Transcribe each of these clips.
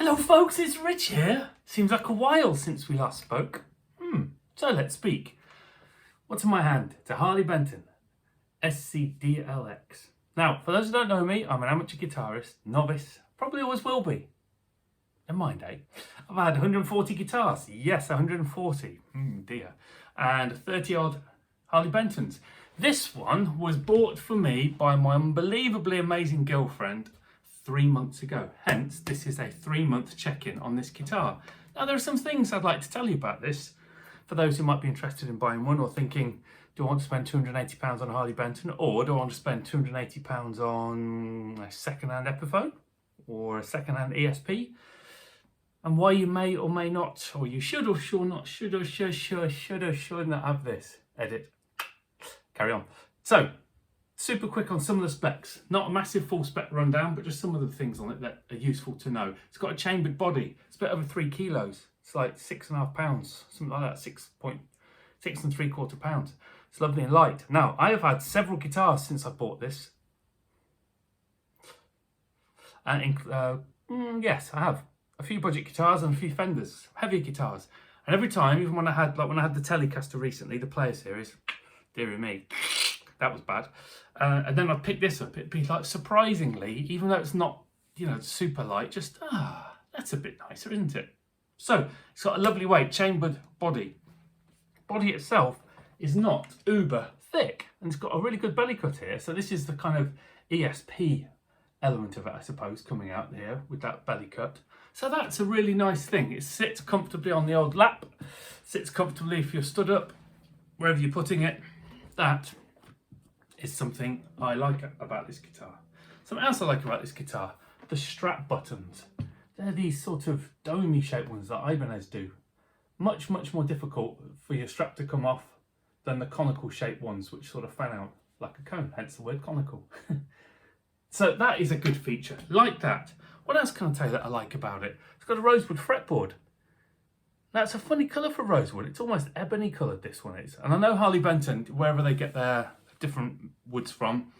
Hello folks, it's Rich here. Seems like a while since we last spoke. So let's speak. What's in my hand? It's a Harley Benton SC-DLX. Now, for those who don't know me, I'm an amateur guitarist, novice, probably always will be. Never mind, eh? I've had 140 guitars. Yes, 140. Dear. And 30 odd Harley Bentons. This one was bought for me by my unbelievably amazing girlfriend 3 months ago. Hence, this is a 3-month check-in on this guitar. Now, there are some things I'd like to tell you about this for those who might be interested in buying one or thinking, do I want to spend £280 on a Harley Benton, or do I want to spend £280 on a second-hand Epiphone or a second-hand ESP? And why you may or may not, or you should or should not, should or should not have this. Edit. Carry on. So, super quick on some of the specs. Not a massive full spec rundown, but just some of the things on it that are useful to know. It's got a chambered body. It's a bit over 3 kilos. It's like 6.5 pounds, something like that, 6 3/4 pounds. It's lovely and light. Now, I have had several guitars since I bought this. And yes, I have. A few budget guitars and a few Fenders, heavier guitars. And every time, even when I had the Telecaster recently, the Player Series, dearie me, that was bad. And then I picked this up. It'd be like, surprisingly, even though it's not, super light, just, that's a bit nicer, isn't it? So, it's got a lovely weight, chambered body. Body itself is not uber thick, and it's got a really good belly cut here. So this is the kind of ESP element of it, I suppose, coming out here with that belly cut. So that's a really nice thing. It sits comfortably on the old lap, sits comfortably if you're stood up, wherever you're putting it. That is something I like about this guitar. Something else I like about this guitar, the strap buttons. They're these sort of domey shaped ones that Ibanez do. Much more difficult for your strap to come off than the conical shaped ones, which sort of fan out like a cone, hence the word conical. So that is a good feature, like that. What else can I tell you that I like about it? It's got a Rosewood Fretboard. That's a funny colour for Rosewood. It's almost ebony coloured, this one is. And I know Harley Benton, wherever they get their different woods from,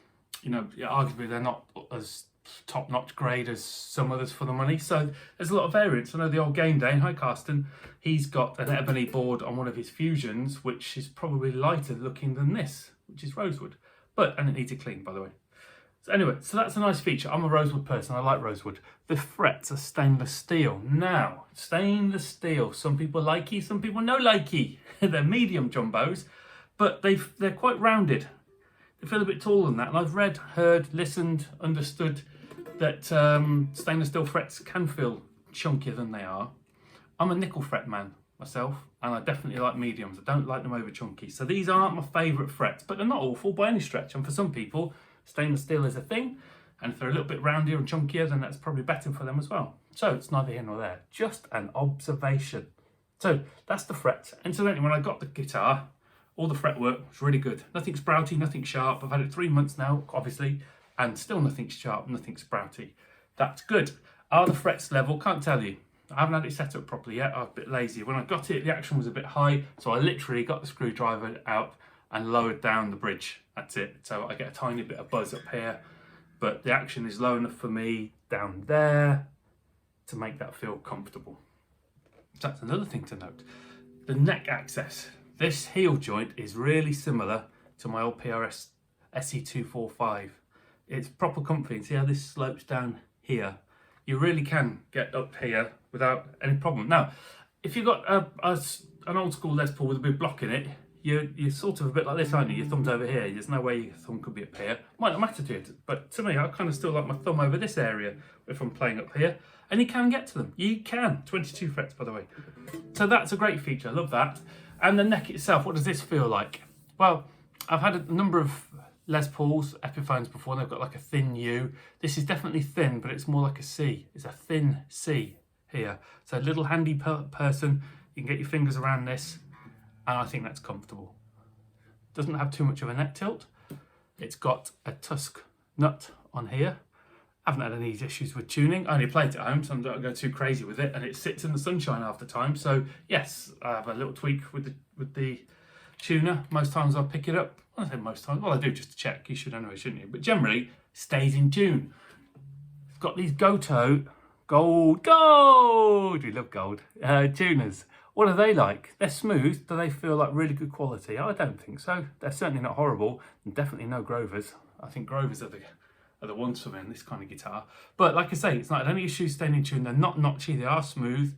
arguably they're not as top-notch grade as some others for the money. So there's a lot of variants. I know the old Game Day in High Carston, he's got an ebony board on one of his Fusions, which is probably lighter looking than this, which is Rosewood. And it needs a clean, by the way. So anyway, so that's a nice feature. I'm a Rosewood person, I like Rosewood. The frets are stainless steel. Now, stainless steel, some people likey, some people no likey. They're medium jumbos, but they're quite rounded. They feel a bit taller than that. And I've read, heard, listened, understood that stainless steel frets can feel chunkier than they are. I'm a nickel fret man myself, and I definitely like mediums. I don't like them over chunky. So these aren't my favourite frets, but they're not awful by any stretch. And for some people, stainless steel is a thing, and if they're a little bit roundier and chunkier, then that's probably better for them as well. So it's neither here nor there, just an observation. So that's the frets. Incidentally, when I got the guitar, all the fretwork was really good. Nothing sprouty, nothing sharp. I've had it 3 months now, obviously, and still nothing sharp, nothing sprouty. That's good. Are the frets level? Can't tell you. I haven't had it set up properly yet. I was a bit lazy. When I got it, the action was a bit high, so I literally got the screwdriver out and lowered down the bridge. That's it. So I get a tiny bit of buzz up here, but the action is low enough for me down there to make that feel comfortable. So that's another thing to note. The neck access. This heel joint is really similar to my old PRS SE245. It's proper comfy. See how this slopes down here? You really can get up here without any problem. Now, if you've got an old school Les Paul with a big block in it, you're sort of a bit like this, aren't you? Your thumb's over here. There's no way your thumb could be up here. Might not matter to you, but to me, I kind of still like my thumb over this area if I'm playing up here. And you can get to them. You can. 22 frets, by the way. So that's a great feature. I love that. And the neck itself, what does this feel like? Well, I've had a number of Les Pauls, Epiphones before. They've got like a thin U. This is definitely thin, but it's more like a C. It's a thin C here. So a little handy person, you can get your fingers around this, and I think that's comfortable. Doesn't have too much of a neck tilt. It's got a tusk nut on here. I haven't had any issues with tuning. I only play it at home, so I don't go too crazy with it, and it sits in the sunshine half the time. So yes, I have a little tweak with the tuner. Most times I'll pick it up. I say most times, well, I do just to check. You should anyway, shouldn't you? But generally, stays in tune. It's got these Gotoh Gold! We love gold. Tuners, what are they like? They're smooth. Do they feel like really good quality? I don't think so. They're certainly not horrible, and definitely no Grovers. I think Grovers are the ones for me in this kind of guitar. But like I say, it's not any issues staying in tune. They're not notchy. They are smooth.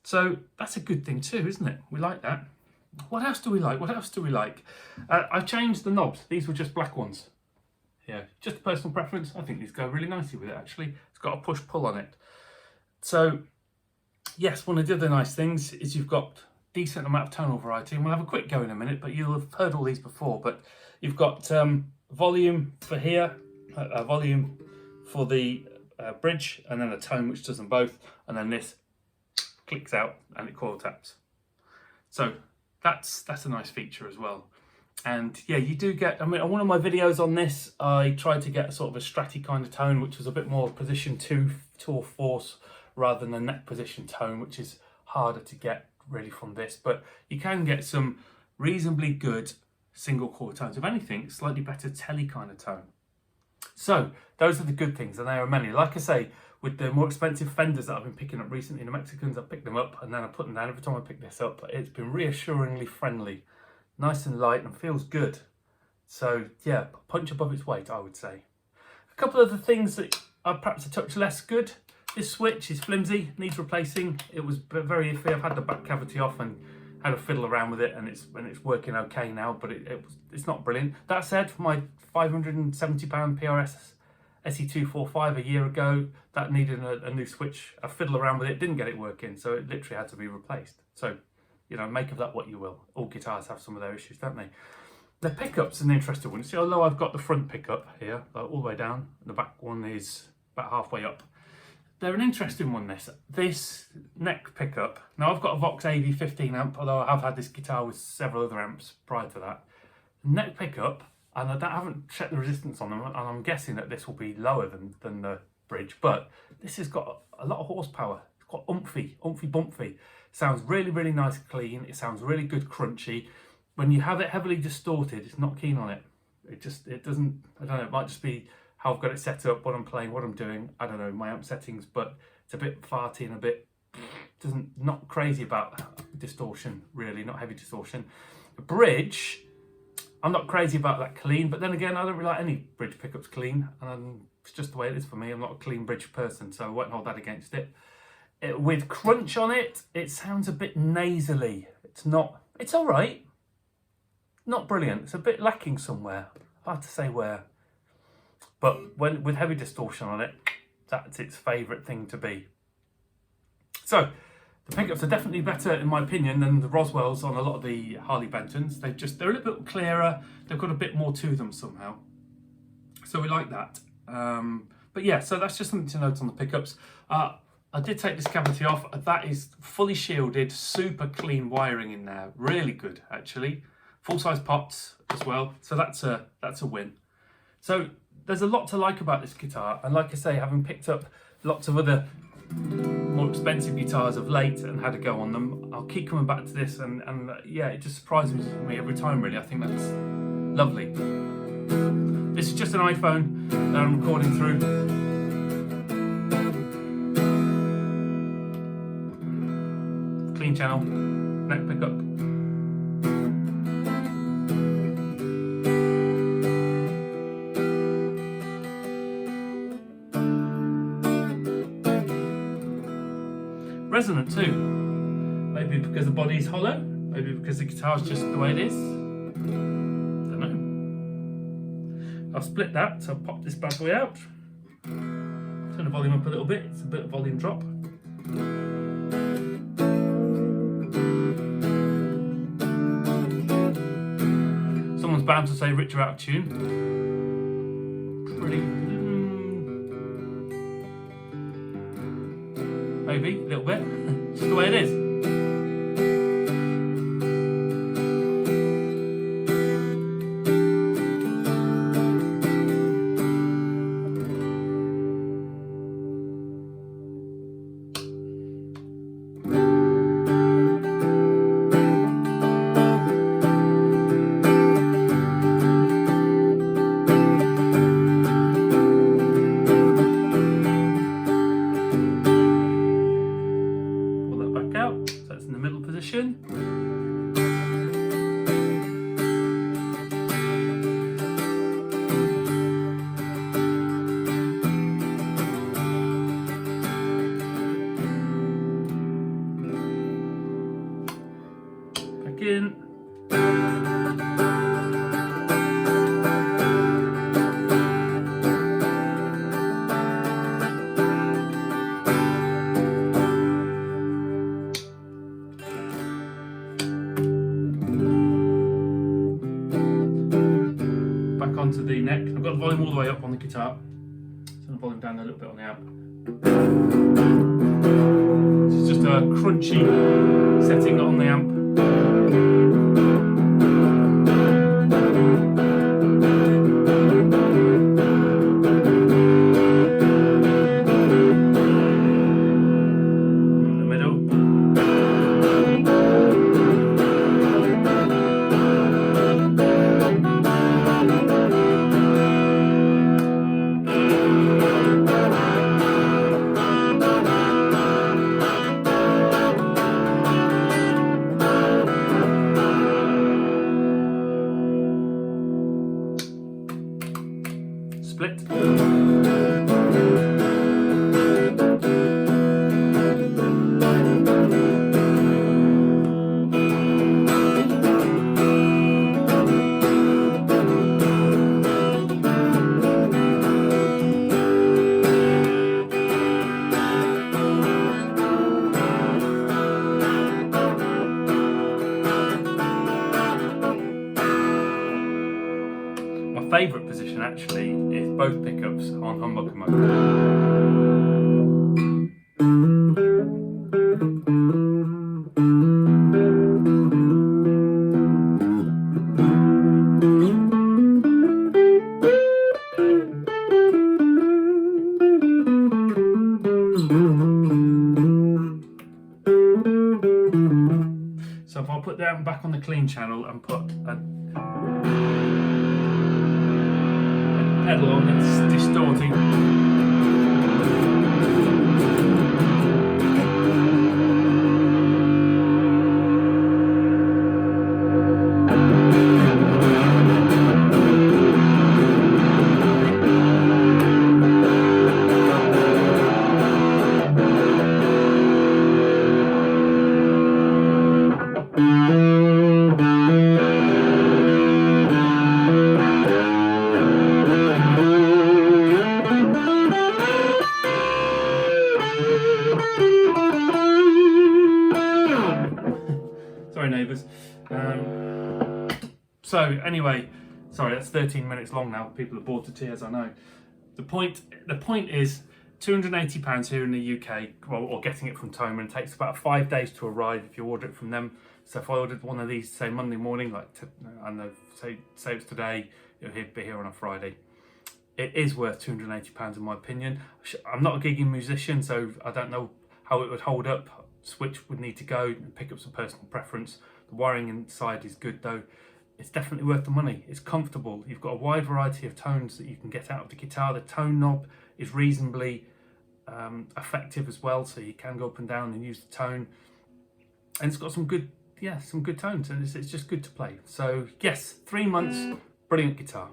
So that's a good thing too, isn't it? We like that. What else do we like? What else do we like? I've changed the knobs. These were just black ones. Yeah, just a personal preference. I think these go really nicely with it, actually. It's got a push-pull on it. So, yes, one of the other nice things is you've got decent amount of tonal variety. And we'll have a quick go in a minute, but you'll have heard all these before. But you've got volume for here, volume for the bridge, and then a tone which does them both. And then this clicks out and it coil taps. So that's a nice feature as well. And yeah, you do get, I mean, on one of my videos on this, I tried to get sort of a stratty kind of tone, which was a bit more position 2 or 4 rather than a neck position tone, which is harder to get really from this. But you can get some reasonably good single chord tones. If anything, slightly better telly kind of tone. So those are the good things, and there are many. Like I say, with the more expensive Fenders that I've been picking up recently, the Mexicans, I picked them up and then I put them down. Every time I pick this up, it's been reassuringly friendly. Nice and light and feels good. So yeah, punch above its weight, I would say. A couple of the things that are perhaps a touch less good. This switch is flimsy, needs replacing. It was very iffy. I've had the back cavity off and had a fiddle around with it, and it's working okay now, but it's not brilliant. That said, for my £570 PRS SE245 a year ago, that needed a new switch. I fiddled around with it, didn't get it working, so it literally had to be replaced. So, you know, make of that what you will. All guitars have some of their issues, don't they? The pickup's an interesting one. See, although I've got the front pickup here, all the way down, the back one is about halfway up. They're an interesting one, this neck pickup. Now, I've got a Vox AV15 amp, although I have had this guitar with several other amps prior to that. The neck pickup, and I haven't checked the resistance on them, and I'm guessing that this will be lower than the bridge, but this has got a lot of horsepower. It's got umphy bumphy. Sounds really, really nice, clean. It sounds really good, crunchy. When you have it heavily distorted, it's not keen on it. It doesn't, I don't know, it might just be how I've got it set up, what I'm playing, what I'm doing. I don't know, my amp settings, but it's a bit farty and a bit, not crazy about distortion, really, not heavy distortion. The bridge, I'm not crazy about that clean, but then again, I don't really like any bridge pickups clean, and it's just the way it is for me. I'm not a clean bridge person, so I won't hold that against it. With crunch on it, it sounds a bit nasally. It's all right. Not brilliant. It's a bit lacking somewhere. Hard to say where. But with heavy distortion on it, that's its favourite thing to be. So, the pickups are definitely better, in my opinion, than the Roswells on a lot of the Harley Bentons. They're a little bit clearer. They've got a bit more to them somehow. So we like that. But yeah, so that's just something to note on the pickups. I did take this cavity off. That is fully shielded, super clean wiring in there. Really good, actually. Full-size pots as well. So that's a win. So there's a lot to like about this guitar. And like I say, having picked up lots of other more expensive guitars of late and had a go on them, I'll keep coming back to this. And yeah, it just surprises me every time, really. I think that's lovely. This is just an iPhone that I'm recording through. Clean channel, neck pickup. Resonant too. Maybe because the body's hollow, maybe because the guitar's just the way it is. Don't know. I'll split that, so I'll pop this bad boy out. Turn the volume up a little bit, it's a bit of volume drop. Someone's bound to say Rich are out of tune. Pretty. Maybe, a little bit. Just the way it is. position. Back in. Onto the neck. I've got the volume all the way up on the guitar, so the volume down a little bit on the amp. This is just a crunchy setting on the amp. Split. My favourite position actually is both pickups on humbucker mode. So if I put that back on the clean channel and put a pedal on, it's distorting. Sorry, neighbours. So anyway, sorry, that's 13 minutes long now. People are bored to tears, I know. The point is £280 here in the UK, or getting it from Thomann. It takes about 5 days to arrive if you order it from them. So if I ordered one of these, say Monday morning, like I don't know, say it's today, it'll be here on a Friday. It is worth £280 in my opinion. I'm not a gigging musician, so I don't know how it would hold up. Switch would need to go and pick up some personal preference. The wiring inside is good though. It's definitely worth the money. It's comfortable. You've got a wide variety of tones that you can get out of the guitar. The tone knob is reasonably effective as well, so you can go up and down and use the tone. And it's got some good tones, and it's just good to play. So yes, 3 months, brilliant guitar.